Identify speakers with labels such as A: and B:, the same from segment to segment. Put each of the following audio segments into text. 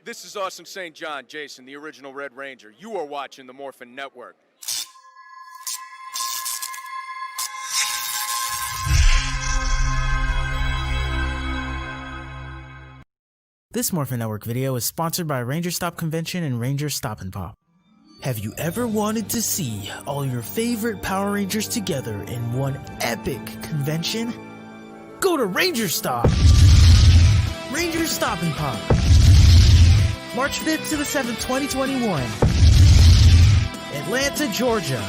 A: This is Austin St. John, Jason, the original Red Ranger. You are watching the Morphin Network.
B: This Morphin Network video is sponsored by Ranger Stop Convention and Ranger Stop and Pop. Have you ever wanted to see all your favorite Power Rangers together in one epic convention? Go to Ranger Stop! Ranger Stop and Pop. March 5th to the 7th, 2021. Atlanta, Georgia.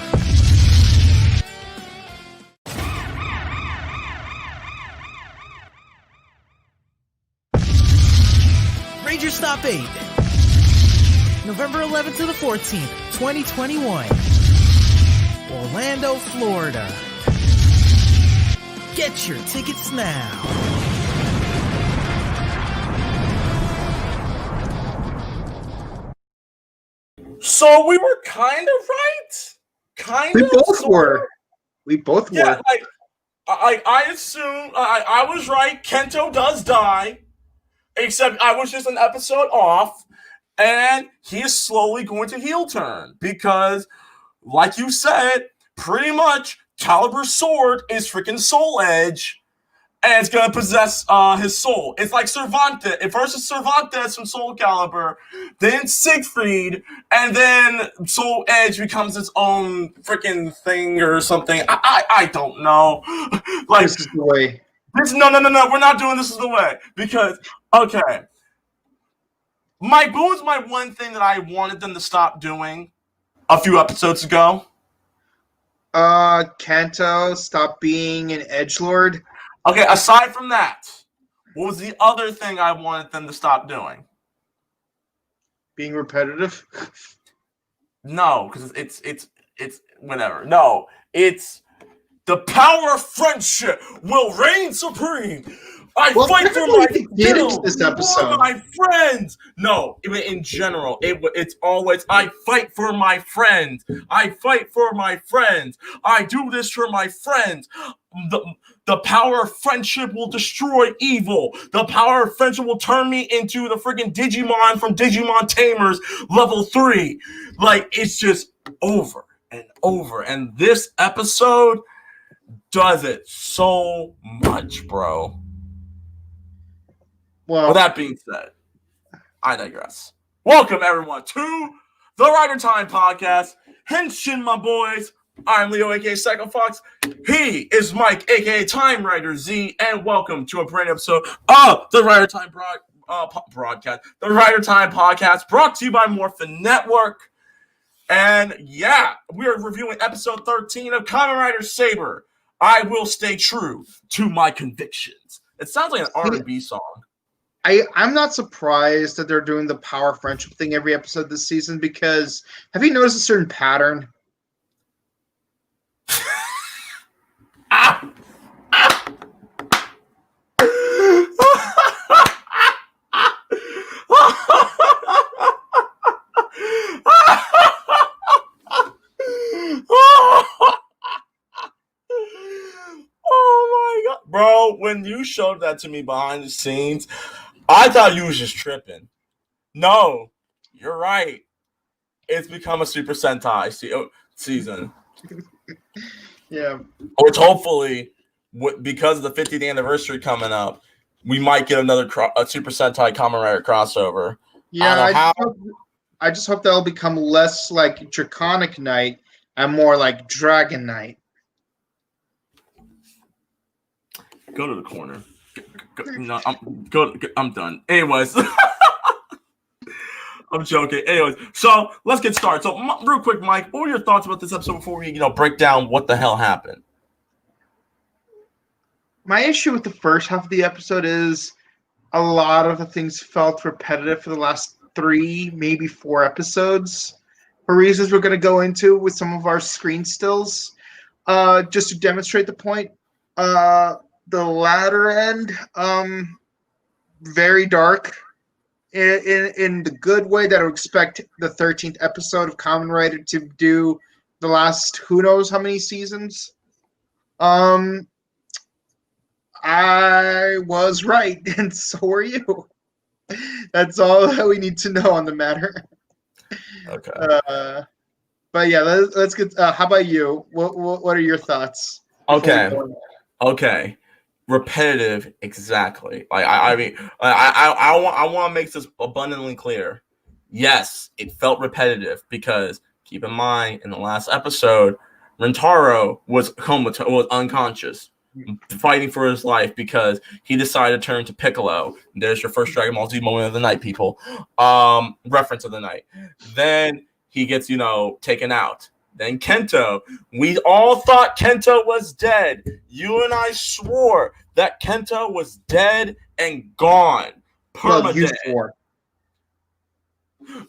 B: Ranger Stop 8. November 11th to the 14th, 2021. Orlando, Florida. Get your tickets now.
C: So we were kind of right.
D: We both were.
C: Yeah, I assume I was right. Kento does die, except I was just an episode off, and he is slowly going to heel turn because, like you said, pretty much Calibur's sword is freaking Soul Edge. And it's going to possess his soul. It's like Cervantes. At first it's Cervantes from Soul Calibur, then Siegfried, and then Soul Edge becomes its own freaking thing or something. I don't know. Like,
D: this is the way.
C: No. We're not doing This Is the Way. Because, okay. What was my one thing that I wanted them to stop doing a few episodes ago?
D: Kanto, stop being an edgelord.
C: Okay, aside from that, what was the other thing I wanted them to stop doing?
D: Being repetitive?
C: No, because it's whatever. No, it's the power of friendship will reign supreme. I fight for my
D: this episode.
C: My friends. No, in general, it's always I fight for my friends. I fight for my friends. I do this for my friends. The power of friendship will destroy evil. The power of friendship will turn me into the freaking Digimon from Digimon Tamers level 3. Like, it's just over and over. And this episode does it so much, bro.
D: Well,
C: with that being said, I digress. Welcome, everyone, to the Rider Time Podcast. Henshin, my boys. I'm Leo, a.k.a. Psycho Fox. He is Mike, a.k.a. Time Rider Z, and welcome to a brand new episode of the Rider Time broadcast. The Rider Time Podcast, brought to you by Morphin Network. And yeah, we are reviewing episode 13 of Kamen Rider Saber. I will stay true to my convictions. It sounds like an R&B song.
D: I'm not surprised that they're doing the power friendship thing every episode this season, because have you noticed a certain pattern?
C: Oh my god, bro! When you showed that to me behind the scenes, I thought you was just tripping. No, you're right. It's become a Super Sentai season.
D: Yeah.
C: Which hopefully, because of the 50th anniversary coming up, we might get another a Super Sentai Kamen Rider crossover.
D: Yeah, I just hope that'll become less like Draconic Knight and more like Dragon Knight.
C: Go to the corner. No, I'm done. Anyways. I'm joking. Anyways, so let's get started. So, real quick, Mike, what were your thoughts about this episode before we, break down what the hell happened?
D: My issue with the first half of the episode is a lot of the things felt repetitive for the last 3, maybe 4 episodes, for reasons we're going to go into with some of our screen stills. Just to demonstrate the point, the latter end, very dark. In the good way that I would expect the 13th episode of Kamen Rider to do the last who knows how many seasons. I was right, and so are you. That's all that we need to know on the matter.
C: Okay.
D: But yeah, let's get. How about you? What are your thoughts?
C: Okay. Okay. Repetitive, exactly. Like I mean, I want to make this abundantly clear. Yes, it felt repetitive because keep in mind in the last episode, Rentaro was unconscious, fighting for his life because he decided to turn to Piccolo. There's your first Dragon Ball Z moment of the night, people. Reference of the night. Then he gets taken out. Then Kento. We all thought Kento was dead. You and I swore that Kento was dead and gone.
D: Well, you
C: Permadead.
D: swore.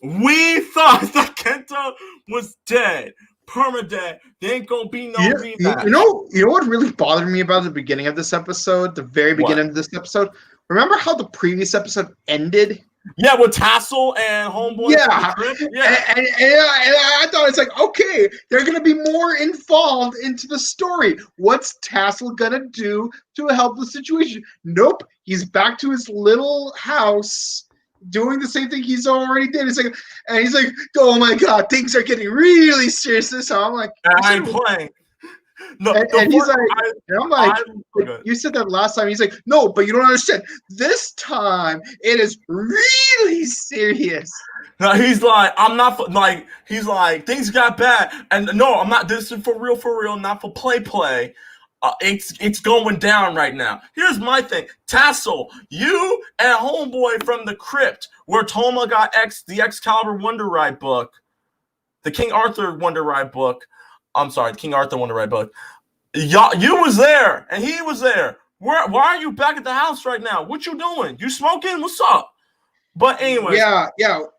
C: We thought that Kento was dead. Permadead. There ain't gonna be no rematch.
D: You know what really bothered me about the beginning of this episode, the very beginning of this episode? Remember how the previous episode ended?
C: Yeah, with Tassel and Homeboy.
D: Yeah. And I thought it's like, okay, they're going to be more involved into the story. What's Tassel going to do to help the situation? Nope. He's back to his little house doing the same thing he's already did. It's like, and he's like, oh my God, things are getting really serious. So I'm like,
C: I ain't playing. No,
D: and he's like, and I'm like, you said that last time. He's like, no, but you don't understand. This time it is really serious.
C: No, he's like, I'm not like. He's like, things got bad, and no, I'm not. This is for real, not for play. It's going down right now. Here's my thing, Tassel, you and Homeboy from the crypt where Toma got the Excalibur Wonder Ride book, the King Arthur Wonder Ride book. I'm sorry, the King Arthur Wonder Ride book. You was there, and he was there. Why are you back at the house right now? What you doing? You smoking? What's up? But anyway.
D: Yeah.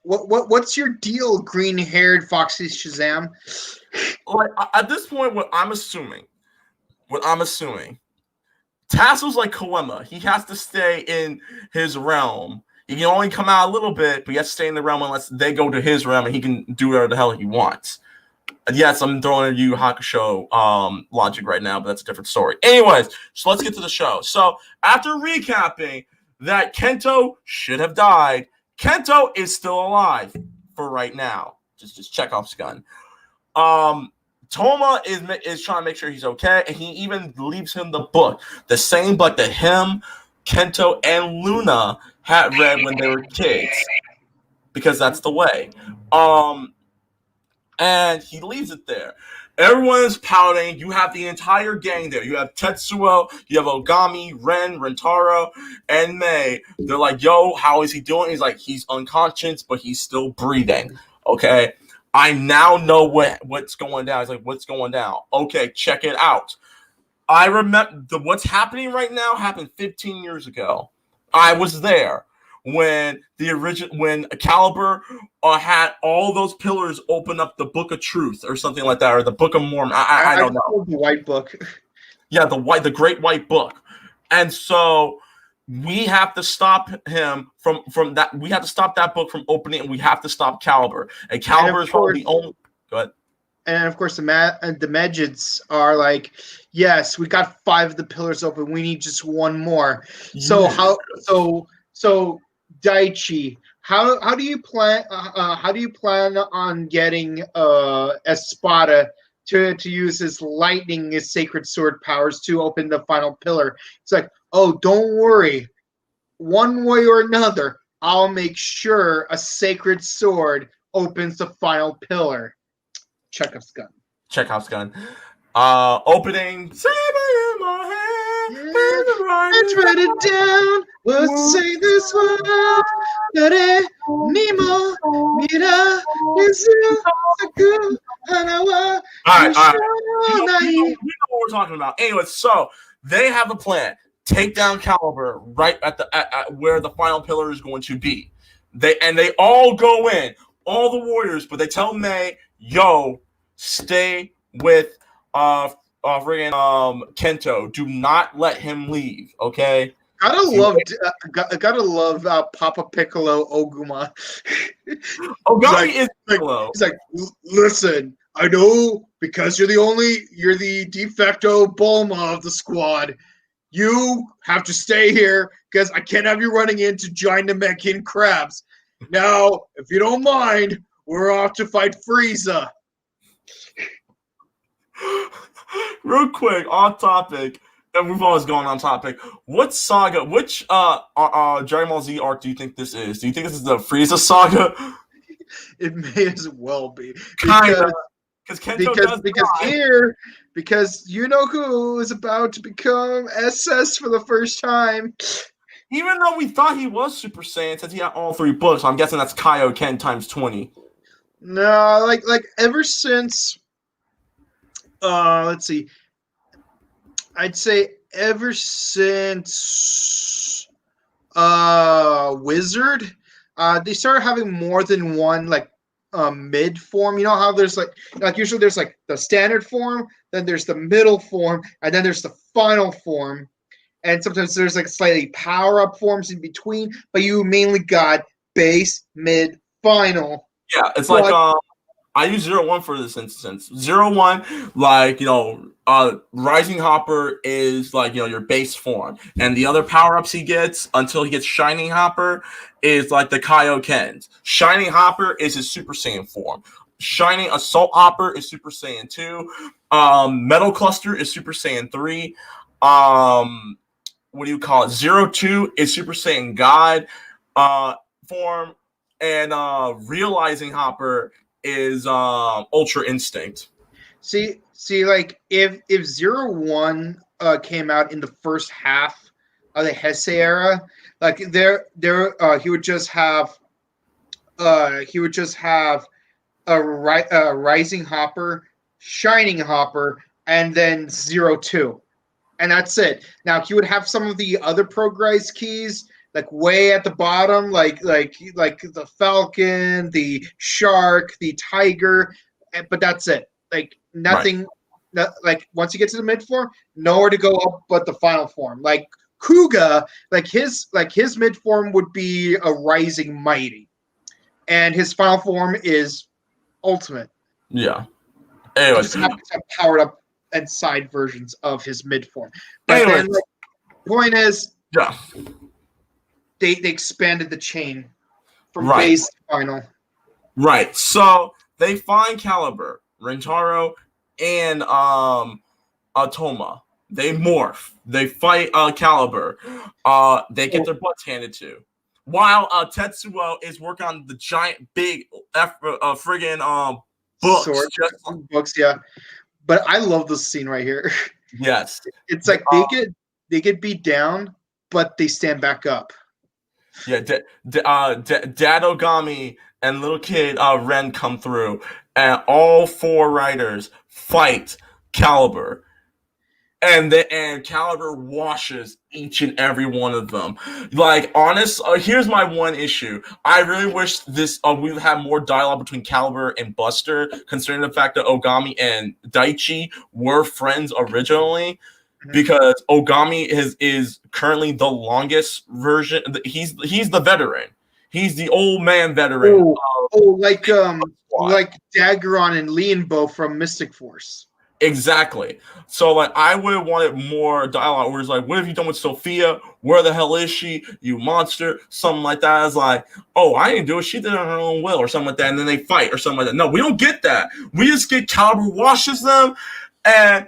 D: What's your deal, green-haired Foxy Shazam?
C: Like at this point, what I'm assuming, Tassel's like Koema. He has to stay in his realm. He can only come out a little bit, but he has to stay in the realm unless they go to his realm, and he can do whatever the hell he wants. Yes, I'm throwing a Yu Hakusho logic right now, but that's a different story. Anyways, so let's get to the show. So after recapping that Kento should have died, Kento is still alive for right now. Just Chekhov's gun. Toma is trying to make sure he's okay, and he even leaves him the book, the same book that him, Kento, and Luna had read when they were kids, because that's the way. And he leaves it there. Everyone's pouting. You have the entire gang there. You have Tetsuo, you have Ogami, Ren, Rentaro, and Mei. They're like, yo, how is he doing? He's like, he's unconscious, but he's still breathing. Okay. I now know what's going down. He's like, what's going down? Okay, check it out. I remember what's happening right now happened 15 years ago. I was there when Caliber had all those pillars open up the Book of Truth or something like that, or the Book of Mormon. I don't know.
D: The White Book.
C: Yeah, the Great White Book. And so we have to stop him from that. We have to stop that book from opening, and we have to stop Caliber. And Caliber is probably the only. Go ahead. And
D: of course, the Medjits are like, yes, we got 5 of the pillars open. We need just one more. Yeah. So Daichi, how do you plan on getting Espada to use his lightning, his sacred sword powers to open the final pillar? It's like, oh, don't worry. One way or another, I'll make sure a sacred sword opens the final pillar. Chekhov's gun.
C: Opening Saber in my hand.
D: Let's write it down. We'll say this one. Nemo, Mira, Izu, Saku, Hanawa.
C: All right. We know what we're talking about. Anyway, so they have a plan. Take down Caliber right at where the final pillar is going to be. They all go in, all the warriors, but they tell Mei, yo, stay with Kento. Do not let him leave, okay?
D: Gotta love Papa Piccolo Oguma.
C: Ogami is Piccolo.
D: He's like, listen, I know because you're the de facto Bulma of the squad. You have to stay here because I can't have you running into giant Namekian crabs. Now, if you don't mind, we're off to fight Frieza.
C: Real quick, off topic, and we've always gone on topic. What saga, which Dragon Ball Z arc do you think this is? Do you think this is the Frieza saga?
D: It may as well be.
C: Kinda.
D: Because you know who is about to become SS for the first time.
C: Even though we thought he was Super Saiyan since he had all 3 books, I'm guessing that's Kaioken times 20.
D: No, like ever since let's see. I'd say ever since Wizard, they started having more than one mid form. You know how there's like usually there's like the standard form, then there's the middle form, and then there's the final form. And sometimes there's like slightly power up forms in between, but you mainly got base, mid, final.
C: Yeah, it's like I use 0-1 for this instance. 0-1, Rising Hopper is like, your base form. And the other power-ups he gets until he gets Shining Hopper is like the Kaiokens. Shining Hopper is his Super Saiyan form. Shining Assault Hopper is Super Saiyan 2. Metal Cluster is Super Saiyan 3. What do you call it? 0-2 is Super Saiyan God form. And Realizing Hopper is Ultra Instinct.
D: See, like if 0-1 came out in the first half of the Heisei era, like he would just have a Rising Hopper, Shining Hopper, and then 0-2, and that's it. Now he would have some of the other progress keys, like way at the bottom, like the Falcon, the Shark, the Tiger, but that's it. Like nothing. Right. Like once you get to the mid form, nowhere to go up but the final form. Like Kuga, like his mid form would be a Rising Mighty, and his final form is Ultimate.
C: Yeah. Anyway,
D: just have powered up and side versions of his mid form. But then, point is,
C: yeah.
D: They expanded the chain from base to final.
C: Right. So they find Caliber, Rentaro, and Atoma. They morph. They fight Caliber. They get their butts handed to. While Tetsuo is working on the giant big friggin' books.
D: Books, yeah. But I love this scene right here.
C: Yes.
D: It's like they get beat down, but they stand back up.
C: Yeah, Dad Ogami and little kid Ren come through, and all 4 riders fight Caliber, and Caliber washes each and every one of them. Like, here's my one issue. I really wish we had more dialogue between Caliber and Buster, considering the fact that Ogami and Daichi were friends originally. Because Ogami is currently the longest version. He's the veteran. He's the old man veteran.
D: Like Daggeron and Lianbo from Mystic Force.
C: Exactly. So like I would have wanted more dialogue where it's like, what have you done with Sophia? Where the hell is she? You monster. Something like that. It's like, oh, I didn't do it. She did it on her own will or something like that. And then they fight or something like that. No, we don't get that. We just get Caliber washes them, and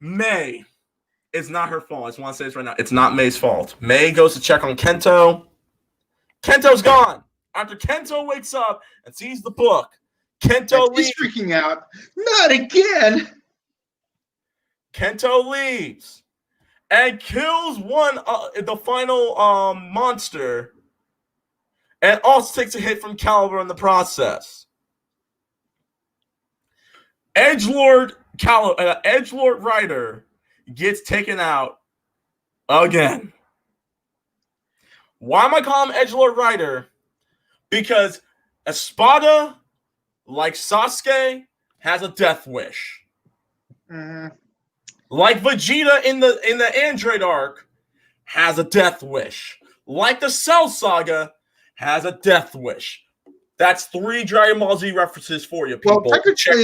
C: May, it's not her fault. I just want to say this right now. It's not May's fault. May goes to check on Kento. Kento's gone. After Kento wakes up and sees the book, Kento leaves.
D: He's freaking out. Not again.
C: Kento leaves and kills the final monster, and also takes a hit from Caliber in the process. Edgelord Rider gets taken out again. Why am I calling him Edgelord Rider? Because Espada, like Sasuke, has a death wish. Like Vegeta in the Android arc, has a death wish. Like the Cell Saga, has a death wish. That's 3 Dragon Ball Z references for you, people.
D: Well, technically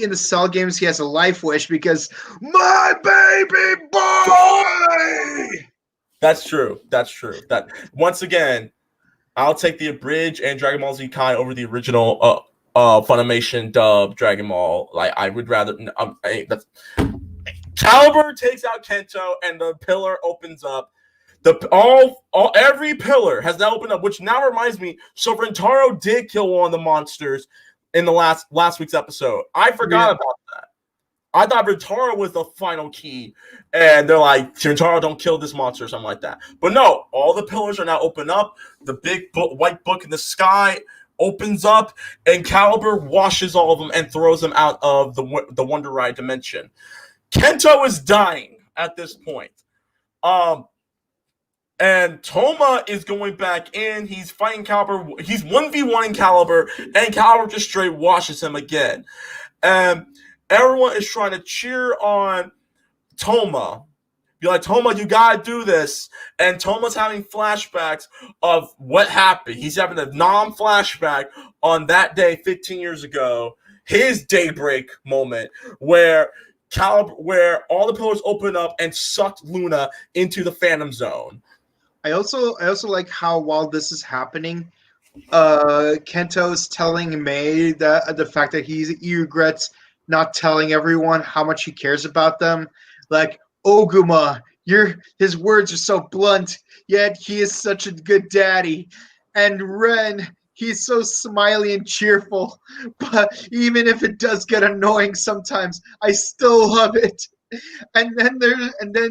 D: in the Cell games, he has a life wish because my baby boy.
C: That's true. That once again, I'll take the abridged and Dragon Ball Z Kai over the original Funimation dub Dragon Ball. Like I would rather. That's Caliber takes out Kento and the pillar opens up. Every pillar has now opened up, which now reminds me. So Rentaro did kill one of the monsters in the last week's episode. I forgot about that. I thought Rentaro was the final key, and they're like, Rentaro, don't kill this monster or something like that. But no, all the pillars are now open up. The big white book in the sky opens up, and Caliber washes all of them and throws them out of the Wonder Ride dimension. Kento is dying at this point. And Toma is going back in. He's fighting Caliber. He's 1v1ing Caliber, and Caliber just straight washes him again. And everyone is trying to cheer on Toma. Be like, Toma, you gotta do this. And Toma's having flashbacks of what happened. He's having a non-flashback on that day 15 years ago, his daybreak moment, where all the pillars open up and sucked Luna into the Phantom Zone.
D: I also like how while this is happening, Kento's telling May that the fact that he regrets not telling everyone how much he cares about them. Like, Oguma, his words are so blunt, yet he is such a good daddy. And Ren, he's so smiley and cheerful, but even if it does get annoying sometimes, I still love it. And then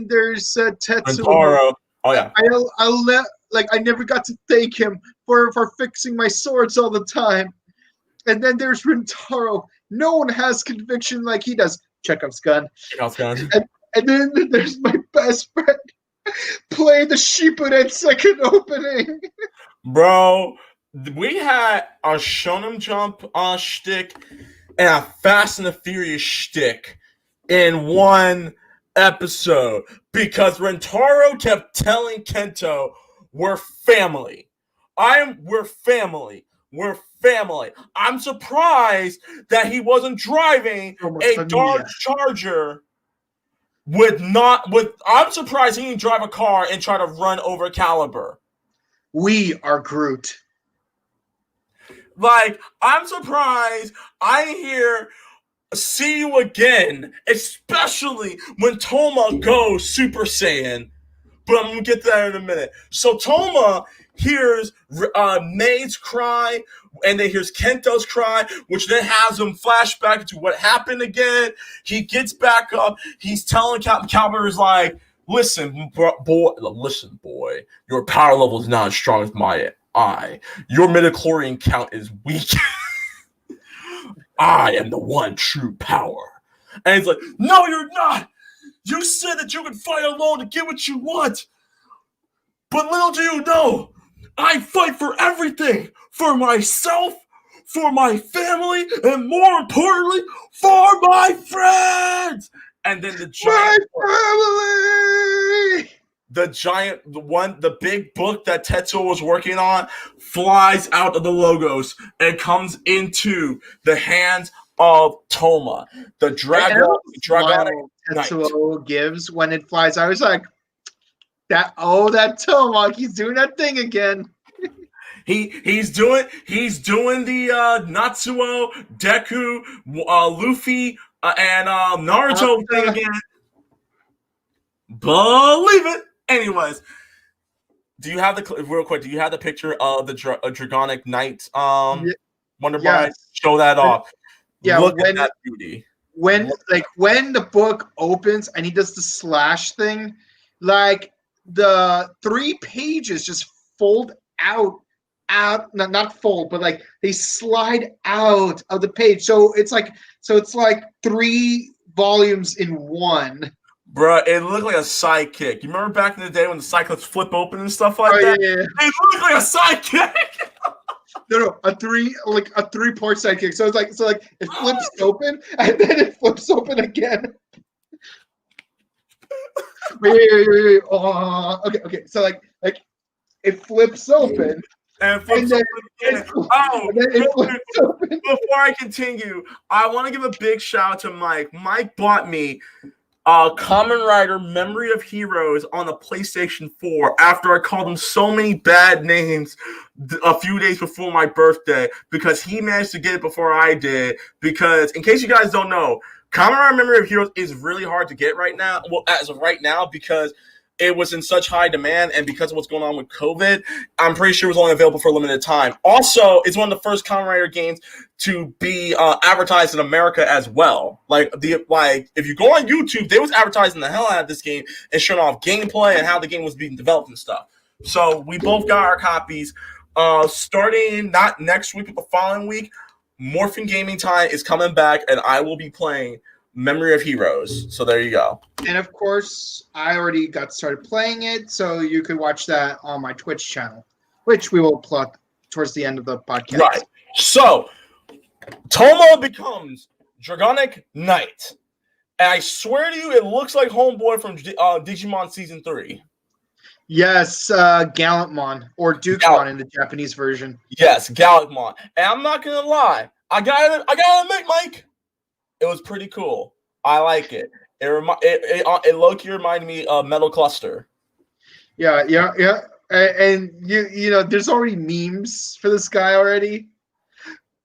D: there's Tetsuo.
C: Oh yeah.
D: I never got to thank him for fixing my swords all the time. And then there's Rintaro. No one has conviction like he does. Chekhov's gun. And then there's my best friend. Play the Shippuden second opening.
C: Bro, we had a Shonen Jump shtick and a Fast and the Furious shtick in one episode because Rentaro kept telling Kento, we're family. We're family. We're family. I'm surprised that he wasn't driving a Dodge Charger I'm surprised he didn't drive a car and try to run over Caliber.
D: We are Groot.
C: Like, I'm surprised I hear see you again, especially when Toma goes Super Saiyan. But I'm going to get to that in a minute. So Toma hears May's cry, and then hears Kento's cry, which then has him flashback to what happened again. He gets back up. He's telling Caliber is like, listen, boy, your power level is not as strong as my eye. Your midichlorian count is weak. I am the one true power. And he's like, no, you're not. You said that you could fight alone to get what you want. But little do you know, I fight for everything. For myself, for my family, and more importantly, for my friends. And then the big book that Tetsuo was working on flies out of the logos and comes into the hands of Toma. The Dragonic
D: Tetsuo gives when it flies. I was like, that Toma, he's doing that thing again.
C: He's doing the Natsuo, Deku, Luffy, and Naruto thing again. Believe it. Anyways, do you have the picture of the Dragonic Knight Wonder Bride? Show that off.
D: Yeah,
C: look at that beauty.
D: When the book opens and he does the slash thing, like the 3 pages just fold out, not fold, but like they slide out of the page. So it's like 3 volumes in one.
C: Bruh, it looked like a sidekick. You remember back in the day when the Cyclops flip open and stuff like that?
D: Yeah.
C: It looked like a sidekick.
D: No, a 3-part sidekick. So it's like it flips open and then it flips open again. Wait. Oh, okay. So like it flips open
C: And flips
D: then
C: open. Oh,
D: and then it flips open.
C: before I continue, I want to give a big shout out to Mike. Mike bought me Kamen Rider Memory of Heroes on the PlayStation 4 after I called him so many bad names a few days before my birthday because he managed to get it before I did. Because, in case you guys don't know, Kamen Rider Memory of Heroes is really hard to get right now. Well, as of right now, because it was in such high demand, and because of what's going on with COVID, I'm pretty sure it was only available for a limited time. Also, it's one of the first Kamen Rider games to be advertised in America as well. If you go on YouTube, they was advertising the hell out of this game and showing off gameplay and how the game was being developed and stuff. So we both got our copies. Starting not next week, but the following week, Morphin Gaming Time is coming back, and I will be playing Memory of Heroes. So there you go.
D: And of course, I already got started playing it, so you could watch that on my Twitch channel, which we will plug towards the end of the podcast.
C: Right. So, Tomo becomes Dragonic Knight. And I swear to you, it looks like Homeboy from Digimon Season 3.
D: Yes, Gallantmon, or Dukemon in the Japanese version.
C: Yes, Gallantmon. And I'm not going to lie. I gotta admit, Mike, it was pretty cool. I like it. It low-key reminded me of Metal Cluster.
D: Yeah. And you know, there's already memes for this guy already.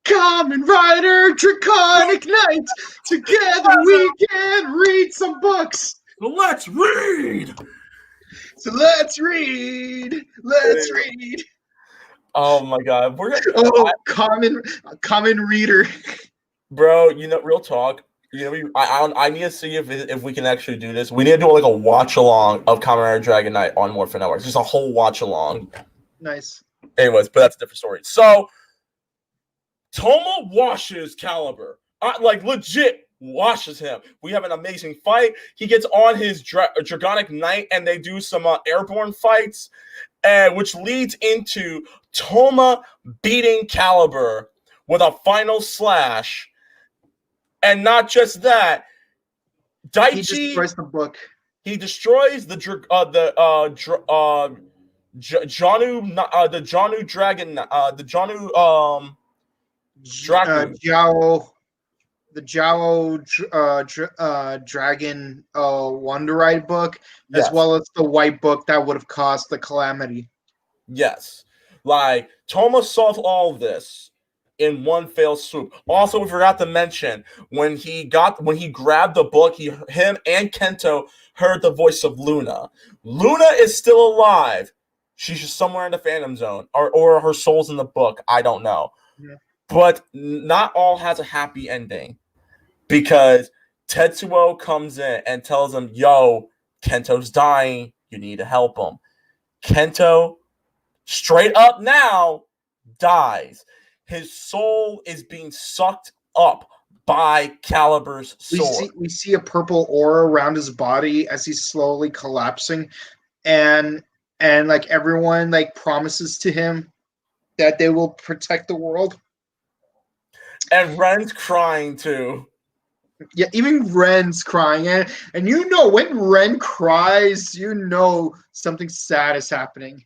D: Kamen Rider, Draconic Knight, together we can read some books.
C: Let's read.
D: So let's read. Let's read.
C: Oh my God,
D: common reader.
C: Bro, you know, real talk. You know, I need to see if we can actually do this. We need to do like a watch along of Kamen Rider Dragon Knight on Morphin Network. Just a whole watch along.
D: Nice.
C: Anyways, but that's a different story. So, Tomo washes Caliber. Like legit washes him. We have an amazing fight. He gets on his Dragonic Knight, and they do some airborne fights, which leads into Toma beating Caliber with a final slash. And not just that, Daichi.
D: He destroys the book.
C: He destroys the Janu Dragon, the Janu Dragon.
D: The Jiao Dragon Wonder Ride book,
C: yes,
D: as well as the white book that would have caused the calamity.
C: Yes. Like, Toma solved all of this in one fell swoop. Also, we forgot to mention when he grabbed the book, him and Kento heard the voice of Luna. Luna is still alive. She's just somewhere in the Phantom Zone, or her soul's in the book. I don't know. Yeah. But not all has a happy ending, because Tetsuo comes in and tells him, "Yo, Kento's dying. You need to help him." Kento, straight up now, dies. His soul is being sucked up by Caliber's sword.
D: We see a purple aura around his body as he's slowly collapsing, and like everyone like promises to him that they will protect the world.
C: And Ren's crying too.
D: Yeah, even Ren's crying, and you know when Ren cries, you know something sad is happening.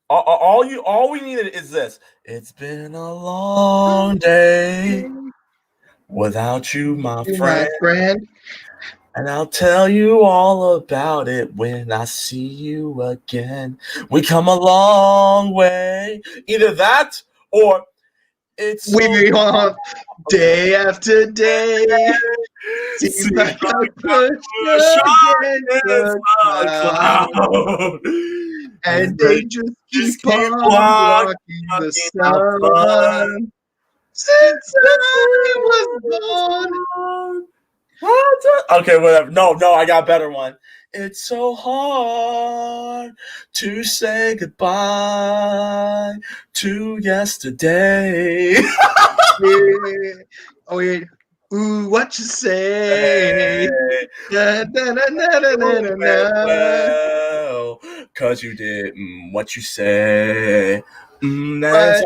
C: All we needed is this. It's been a long day without you, my friend. And I'll tell you all about it when I see you again. We come a long way. Either that or it's
D: we on day after day. Seems like I push against the cloud. And they just keep on blocking the sun since I was born.
C: Okay, whatever. No, I got a better one. It's so hard to say goodbye to yesterday.
D: Oh, yeah. Ooh, what you say? Da, da, da, da, da, da, da, da.
C: Well, 'cause you did what you say. But
D: as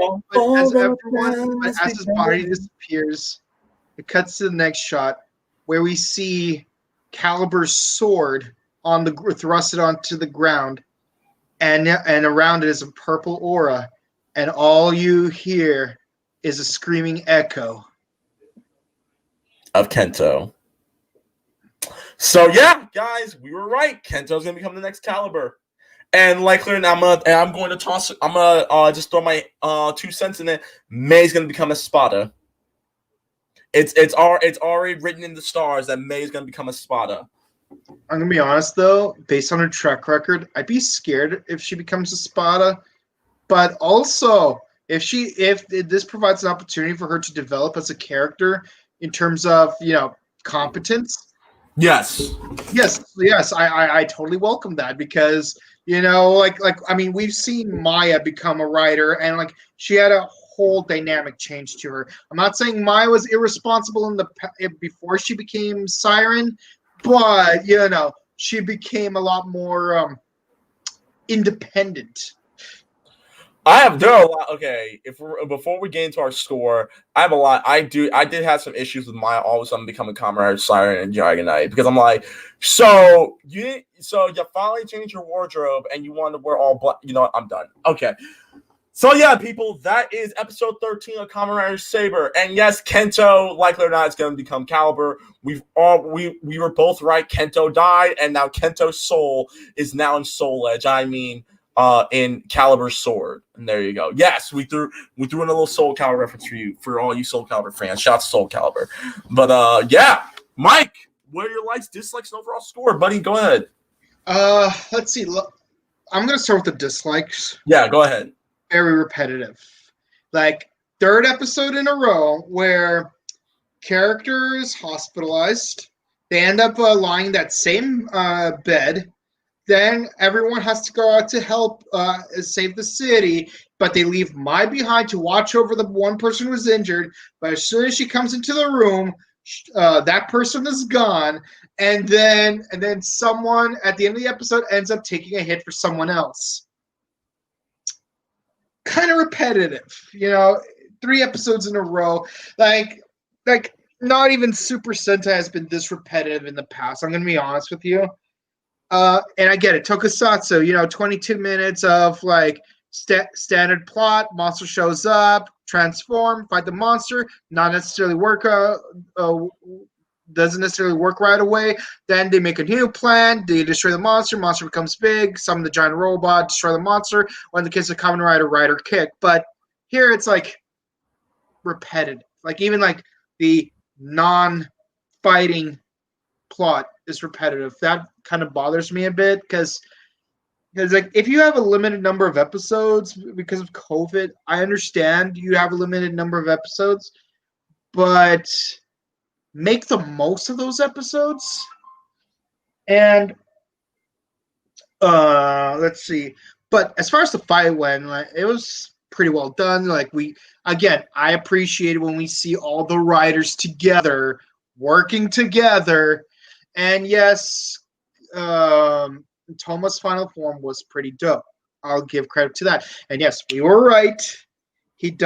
D: his body disappears, it cuts to the next shot where we see Caliber's sword thrusted onto the ground, and around it is a purple aura, and all you hear is a screaming echo
C: of Kento. So yeah, guys, we were right. Kento's gonna become the next Caliber. And likely, I'm going to toss. I'm gonna just throw my 2 cents in it. May's gonna become a Spada. It's already written in the stars that May's gonna become a Spada.
D: I'm gonna be honest though, based on her track record, I'd be scared if she becomes a Spada. But also, if this provides an opportunity for her to develop as a character in terms of competence,
C: Yes.
D: I totally welcome that because I mean we've seen Maya become a writer and like she had a whole dynamic change to her. I'm not saying Maya was irresponsible before she became Siren, but she became a lot more independent.
C: There are a lot. Okay, before we get into our score, I have a lot. I did have some issues with Maya all of a sudden becoming Kamen Rider Siren and Dragon Knight because I'm like, so you finally changed your wardrobe and you want to wear all black. You know what? I'm done. Okay. So yeah, people, that is episode 13 of Kamen Rider Saber, and yes, Kento, likely or not, is going to become Caliber. We were both right. Kento died, and now Kento's soul is now in Soul Edge. I mean, in Caliber's sword, and there you go. Yes, we threw in a little Soul Calibur reference for all you Soul Calibur fans. Shouts to Soul Calibur. But yeah, Mike, what are your likes, dislikes, and overall score, buddy? Go ahead.
D: Let's see. I'm gonna start with the dislikes.
C: Yeah, go ahead.
D: Very repetitive. Like third episode in a row where character is hospitalized. They end up lying in that same bed. Then everyone has to go out to help save the city, but they leave Mai behind to watch over the one person who's injured. But as soon as she comes into the room, that person is gone, and then someone at the end of the episode ends up taking a hit for someone else. Kind of repetitive, 3 episodes in a row. Like not even Super Sentai has been this repetitive in the past. I'm gonna be honest with you. And I get it. Tokusatsu, 22 minutes of like standard plot. Monster shows up, transform, fight the monster. Not necessarily work. Doesn't necessarily work right away. Then they make a new plan. They destroy the monster. Monster becomes big. Summon the giant robot. Destroy the monster. Or in the case of Kamen Rider kick. But here it's like repetitive. Like even like the non-fighting plot is repetitive. That kind of bothers me a bit because like if you have a limited number of episodes because of COVID, I understand you have a limited number of episodes, but make the most of those episodes. And let's see. But as far as the fight went, like, it was pretty well done. Like I appreciate when we see all the writers together, working together. And yes, Toma's final form was pretty dope. I'll give credit to that. And yes, we were right. Kento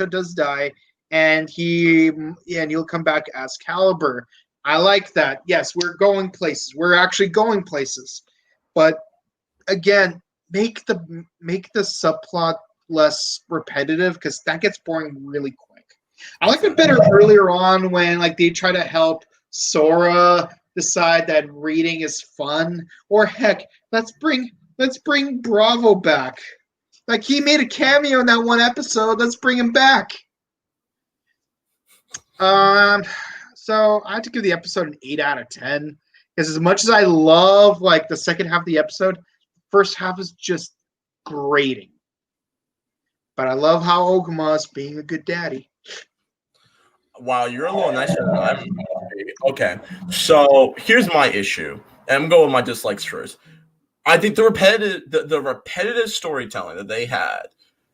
D: does die, and he'll come back as Caliber. I like that. Yes, we're going places. We're actually going places. But again, make the subplot less repetitive because that gets boring really quick. I like it better earlier on when like they try to help Sora decide that reading is fun, or heck, let's bring Bravo back. Like he made a cameo in that one episode. Let's bring him back. So I have to give the episode an 8 out of 10 because as much as I love like the second half of the episode, first half is just grating. But I love how Oguma is being a good daddy.
C: Wow, you're a little nicer than I am. Okay, so here's my issue, and I'm going with my dislikes first. I think the repetitive storytelling that they had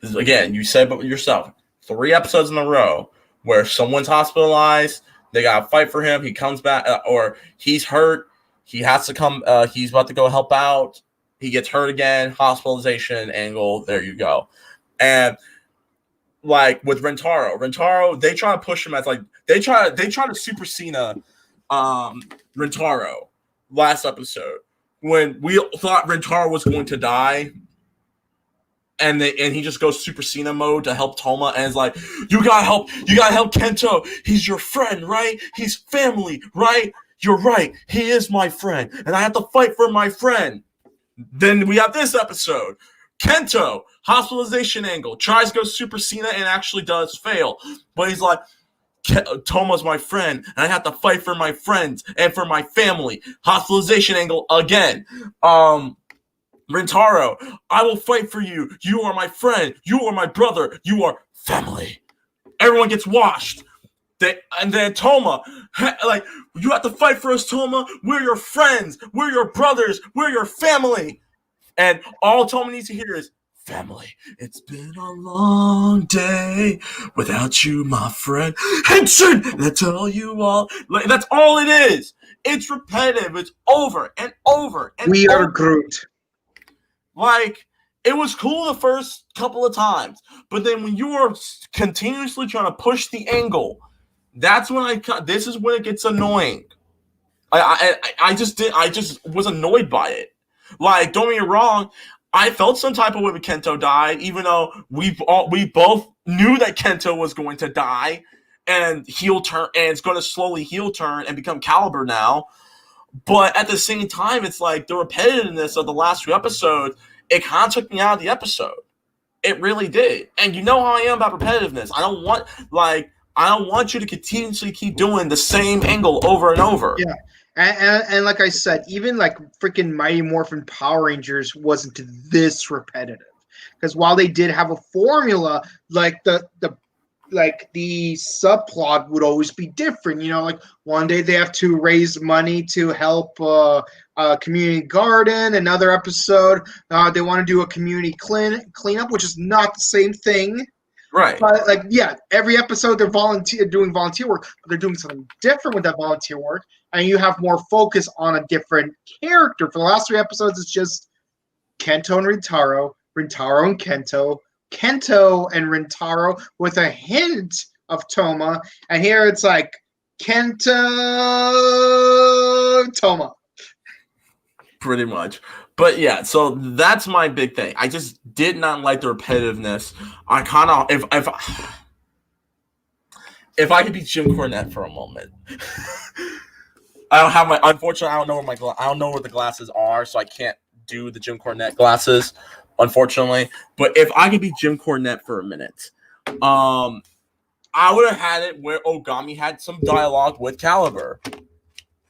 C: is, again, you said it yourself, 3 episodes in a row where someone's hospitalized, they gotta fight for him, he comes back, or he's hurt, he has to come, he's about to go help out, he gets hurt again, hospitalization angle, there you go. And like with Rentaro, they try to push him as like they try to Super Cena Rentaro last episode when we thought Rentaro was going to die. and he just goes Super Cena mode to help Toma, and is like, you gotta help Kento. He's your friend, right? He's family, right? You're right. He is my friend, and I have to fight for my friend. Then we have this episode. Kento, hospitalization angle, tries to go Super Cena and actually does fail. But he's like, Toma's my friend, and I have to fight for my friends and for my family. Hospitalization angle again. Rintaro, I will fight for you. You are my friend. You are my brother. You are family. Everyone gets washed. And then Toma, like, you have to fight for us, Toma. We're your friends. We're your brothers. We're your family. And all Toma needs to hear is, family. It's been a long day without you, my friend. Henshin! And I tell you all. Like, that's all it is. It's repetitive. It's over and over and
D: We
C: over.
D: are Groot.
C: Like, it was cool the first couple of times, but then when you are continuously trying to push the angle, that's when this is when it gets annoying. I just was annoyed by it. Like, don't get me wrong, I felt some type of way when Kento died, even though we both knew that Kento was going to die and heel turn, and it's going to slowly heel turn and become Caliber now. But at the same time, it's like the repetitiveness of the last few episodes, it kind of took me out of the episode. It really did. And you know how I am about repetitiveness. I don't want you to continuously keep doing the same angle over and over.
D: Yeah. And like I said, even like freaking Mighty Morphin Power Rangers wasn't this repetitive. Because while they did have a formula, like the subplot would always be different. You know, like one day they have to raise money to help a community garden. Another episode, they want to do a community cleanup, which is not the same thing.
C: Right.
D: But like, yeah, every episode they're doing volunteer work, but they're doing something different with that volunteer work, and you have more focus on a different character. For the last 3 episodes, it's just Kento and Rintaro and Kento and Rintaro with a hint of Toma, and here it's like Kento Toma.
C: Pretty much. But yeah, so that's my big thing. I just did not like the repetitiveness. I kind of, if I could be Jim Cornette for a moment, unfortunately, I don't know where the glasses are, so I can't do the Jim Cornette glasses, unfortunately. But if I could be Jim Cornette for a minute, I would have had it where Ogami had some dialogue with Caliber.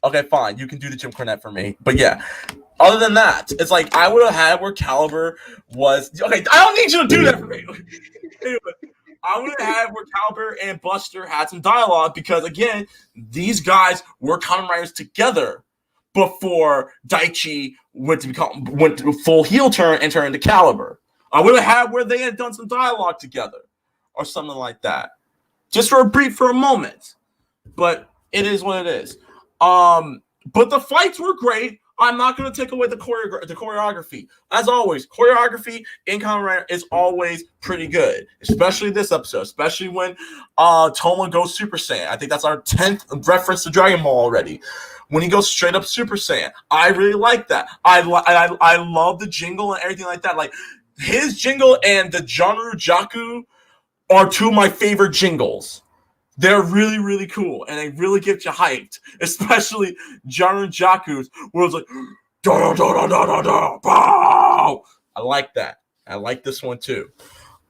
C: Okay, fine, you can do the Jim Cornette for me. But yeah, other than that, it's like I would have had where Caliber was. Okay, I don't need you to do that for me. Anyway, I would have had where Caliber and Buster had some dialogue because, again, these guys were Kamen Riders together before Daichi went to full heel turn and turned into Caliber. I would have had where they had done some dialogue together or something like that, just for a moment. But it is what it is. But the fights were great. I'm not going to take away the choreography. As always, choreography in Kamen Rider is always pretty good, especially this episode, especially when Toma goes Super Saiyan. I think that's our 10th reference to Dragon Ball already. When he goes straight up Super Saiyan, I really like that. I love the jingle and everything like that. Like, his jingle and the Janru Jaku are 2 of my favorite jingles. They're really, really cool, and they really get you hyped, especially Janru Jaku's, where it's like, da da da da da da bow. I like that. I like this one too.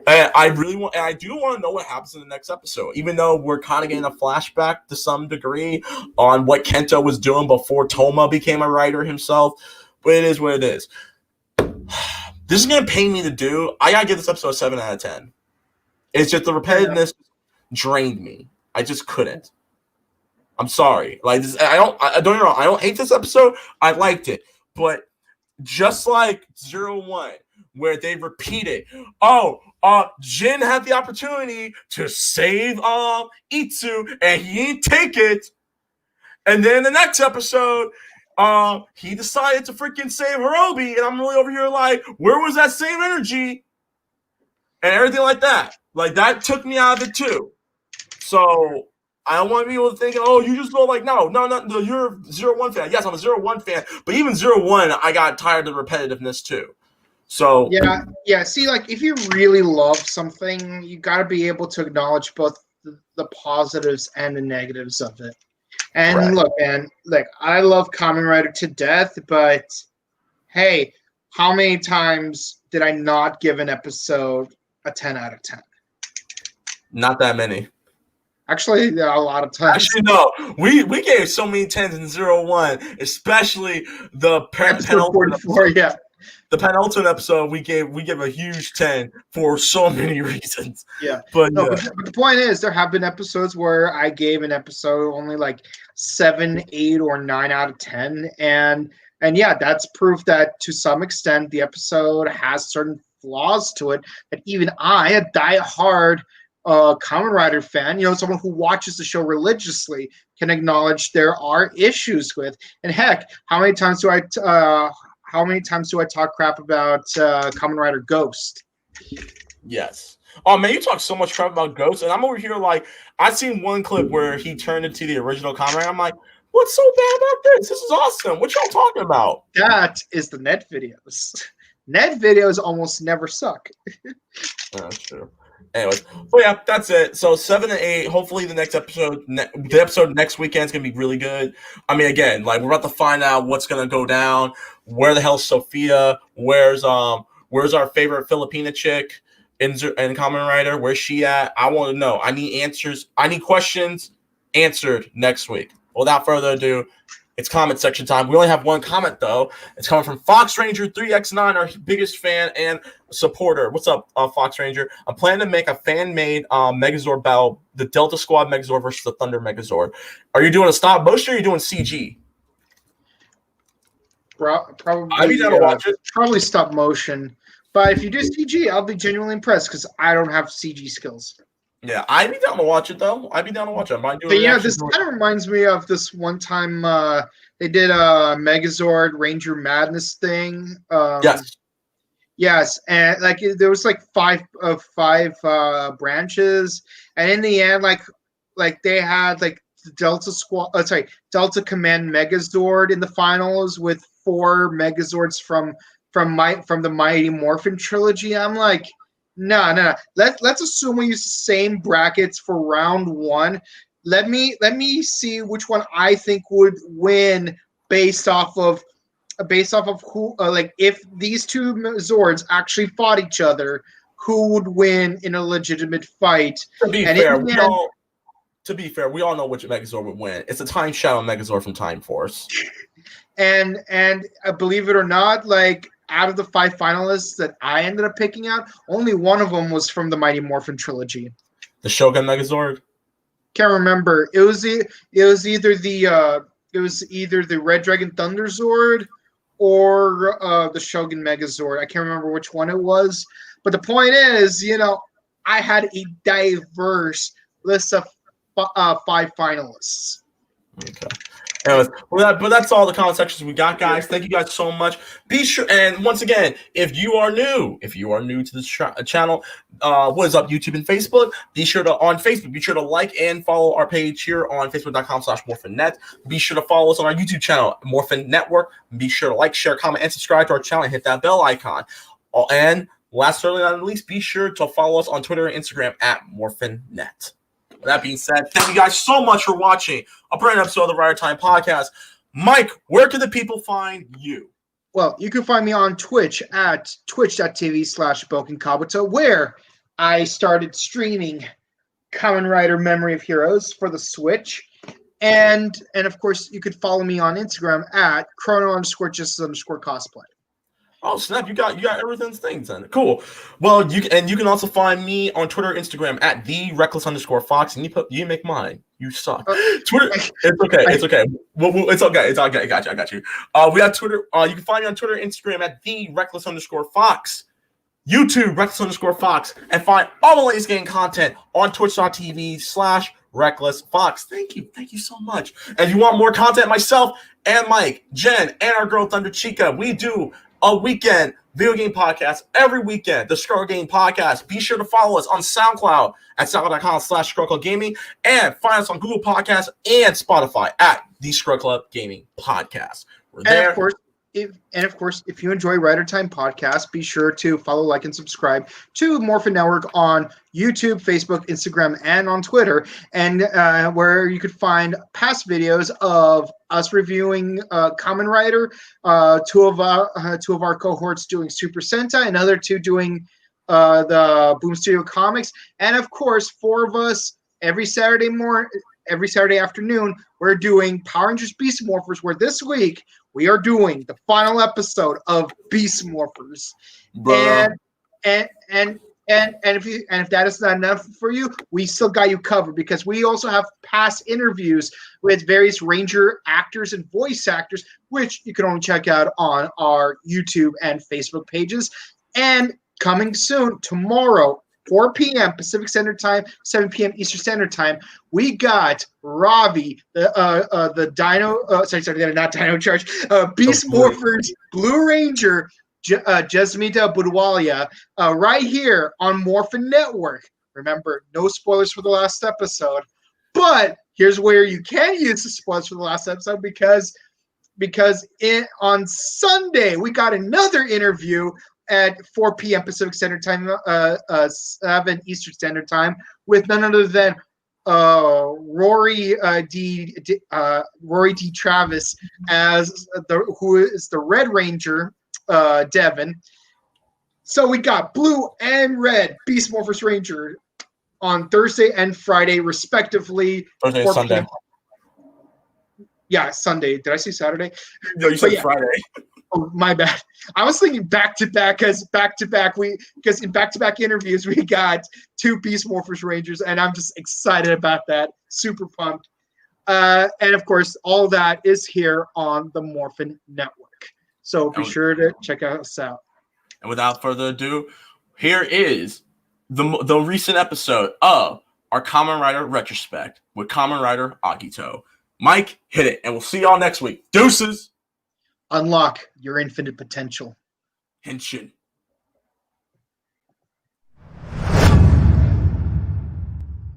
C: And I do want to know what happens in the next episode, even though we're kind of getting a flashback to some degree on what Kento was doing before Toma became a writer himself. But it is what it is. This is gonna pain me to do. I gotta give this episode a 7 out of 10. It's just the repetitiveness drained me. I just couldn't. I'm sorry. Like this, I don't get me wrong. I don't hate this episode. I liked it, but just like 01, where they repeated, Jin had the opportunity to save Itsu, and he didn't take it. And then the next episode, he decided to freaking save Hirobi, and I'm really over here like, where was that same energy? And everything like that. Like, that took me out of it too. So I don't want people to think, you just go like, no, you're a 01 fan. Yes, I'm a 01 fan, but even 01, I got tired of the repetitiveness too. So
D: yeah. See, like if you really love something, you got to be able to acknowledge both the positives and the negatives of it. And
C: correct.
D: look, man, like I love Kamen Rider to death, but hey, how many times did I not give an episode a 10 out of 10?
C: Not that many.
D: Actually, there are a lot of times.
C: Actually, no. We gave so many 10s in 01, especially the
D: Episode 44, yeah.
C: The penultimate episode, we give a huge 10 for so many reasons.
D: Yeah.
C: But
D: no, but the point is, there have been episodes where I gave an episode only like 7, 8, or 9 out of 10, and yeah, that's proof that to some extent the episode has certain flaws to it that even I, a die-hard Kamen Rider fan, someone who watches the show religiously, can acknowledge there are issues with. And heck, how many times do I talk crap about Kamen Rider Ghost?
C: yes. Oh man, you talk so much crap about Ghost, and I'm over here like I've seen one clip where he turned into the original Kamen Rider. I'm like, what's so bad about this? This is awesome. What y'all talking about?
D: That is the net videos. Net videos almost never suck.
C: That's true. Anyways, but yeah, that's it. So 7 and 8. Hopefully, the episode next weekend is gonna be really good. I mean, again, like we're about to find out what's gonna go down. Where the hell's Sophia? Where's our favorite Filipina chick in Kamen Rider? Where's she at? I want to know. I need answers. I need questions answered next week. Without further ado, it's comment section time. We only have one comment though. It's coming from Fox Ranger 3x9, our biggest fan and supporter. What's up, Fox Ranger? I'm planning to make a fan-made Megazord battle, the Delta Squad Megazord versus the Thunder Megazord. Are you doing a stop motion or are you doing CG?
D: Probably.
C: I'd be down to watch it.
D: Probably stop motion. But if you do CG, I'll be genuinely impressed because I don't have CG skills.
C: Yeah, I'd be down to watch it though. I'd be down to watch it.
D: But yeah, this kind of reminds me of this one time they did a Megazord Ranger Madness thing. Yes, and like there was like five branches, and in the end, like they had like the Delta Command Megazord in the finals with 4 Megazords from the Mighty Morphin trilogy. I'm like, no. Let's assume we use the same brackets for round 1. Let me see which one I think would win based off of who like if these two Zords actually fought each other, who would win in a legitimate fight.
C: To be fair, we all know which Megazord would win. It's a Time Shadow Megazord from Time Force.
D: And believe it or not, like out of the 5 finalists that I ended up picking out, only one of them was from the Mighty Morphin trilogy.
C: The Shogun Megazord?
D: Can't remember. It was either the Red Dragon Thunder Zord or the Shogun Megazord. I can't remember which one it was. But the point is, I had a diverse list of 5 finalists.
C: Okay. Anyways, but that's all the comment sections we got, guys. Thank you guys so much. Be sure, and once again, if you are new to this channel, what is up, YouTube and Facebook? Be sure to like and follow our page here on Facebook.com/MorphinNet. Be sure to follow us on our YouTube channel, Morphin Network. Be sure to like, share, comment, and subscribe to our channel and hit that bell icon. And last, certainly not least, be sure to follow us on Twitter and Instagram at MorphinNet. With that being said, thank you guys so much for watching a brand new episode of the Rider Time Podcast. Mike, where can the people find you?
D: Well, you can find me on Twitch at twitch.tv/BokenKabuto, where I started streaming Kamen Rider Memory of Heroes for the Switch. And of course, you could follow me on Instagram at chrono_justice_cosplay.
C: Oh snap! You got everything's things in it. Cool. Well, you can also find me on Twitter, Instagram at @the_reckless_fox, and you make mine. You suck. Twitter. It's okay. It's okay. Well, it's okay. It's okay. I got you. We have Twitter. You can find me on Twitter, Instagram at @the_reckless_fox. YouTube reckless_fox, and find all the latest game content on twitch.tv/recklessfox. Thank you so much. And if you want more content, myself and Mike, Jen, and our girl Thunder Chica, we do a weekend video game podcast every weekend, the Scroll Game Podcast. Be sure to follow us on SoundCloud at soundcloud.com/ScrollClubGaming, and find us on Google Podcasts and Spotify at the Scroll Club Gaming Podcast. We're there.
D: And of course, and of course, if you enjoy Writer Time Podcast, be sure to follow, like, and subscribe to Morphin Network on YouTube, Facebook, Instagram, and on Twitter, and where you could find past videos of us reviewing Kamen Rider, two of our cohorts doing Super Sentai, another two doing the Boom Studio Comics, and of course, four of us every Saturday afternoon, we're doing Power Rangers Beast Morphers, where this week we are doing the final episode of Beast Morphers.
C: Bro.
D: And if that is not enough for you, we still got you covered, because we also have past interviews with various Ranger actors and voice actors, which you can only check out on our YouTube and Facebook pages. And coming soon, tomorrow, 4 p.m. Pacific Standard Time, 7 p.m. Eastern Standard Time, we got Ravi, the not Dino Charge, Beast Morphers Blue Ranger, Jasmita Budwalia, right here on Morphin Network. Remember, no spoilers for the last episode, but here's where you can use the spoilers for the last episode, because on Sunday we got another interview at 4 p.m. Pacific Standard Time, 7 Eastern Standard Time, with none other than Rory D. Travis who is the Red Ranger, Devin. So we got Blue and Red Beast Morphers Ranger on Thursday and Friday, respectively.
C: Thursday and Sunday.
D: Yeah, Sunday. Did I say Saturday?
C: No, you said Friday.
D: Oh, my bad. I was thinking back to back, because in back to back interviews we got 2 Beast Morphers Rangers, and I'm just excited about that. Super pumped. And of course, all that is here on the Morphin Network. So be sure to check us out.
C: And without further ado, here is the recent episode of our Kamen Rider retrospect with Kamen Rider Agito. Mike, hit it, and we'll see y'all next week. Deuces!
D: Unlock your infinite potential.
C: Henshin.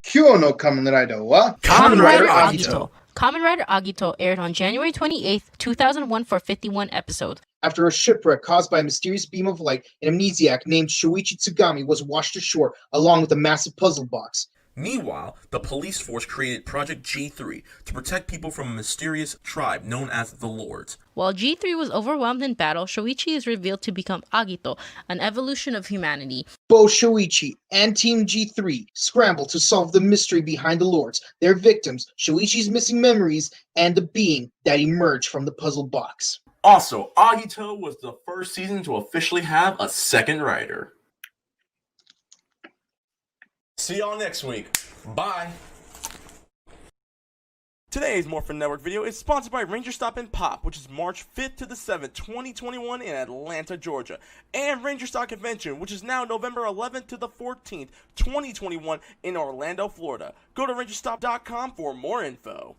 D: Kyo no Kamen Rider wa
C: Kamen Rider Agito.
E: Kamen Rider Agito aired on January 28th, 2001 for 51 episodes.
D: After a shipwreck caused by a mysterious beam of light, an amnesiac named Shuichi Tsugami was washed ashore along with a massive puzzle box.
F: Meanwhile, the police force created Project G3 to protect people from a mysterious tribe known as the Lords.
E: While G3 was overwhelmed in battle, Shuichi is revealed to become Agito, an evolution of humanity.
D: Both Shuichi and Team G3 scramble to solve the mystery behind the Lords, their victims, Shuichi's missing memories, and the being that emerged from the puzzle box.
F: Also, Agito was the first season to officially have a second writer. See y'all next week. Bye. Today's Morphin Network video is sponsored by Ranger Stop and Pop, which is March 5th to the 7th, 2021 in Atlanta, Georgia, and Ranger Stop Convention, which is now November 11th to the 14th, 2021 in Orlando, Florida. Go to rangerstop.com for more info.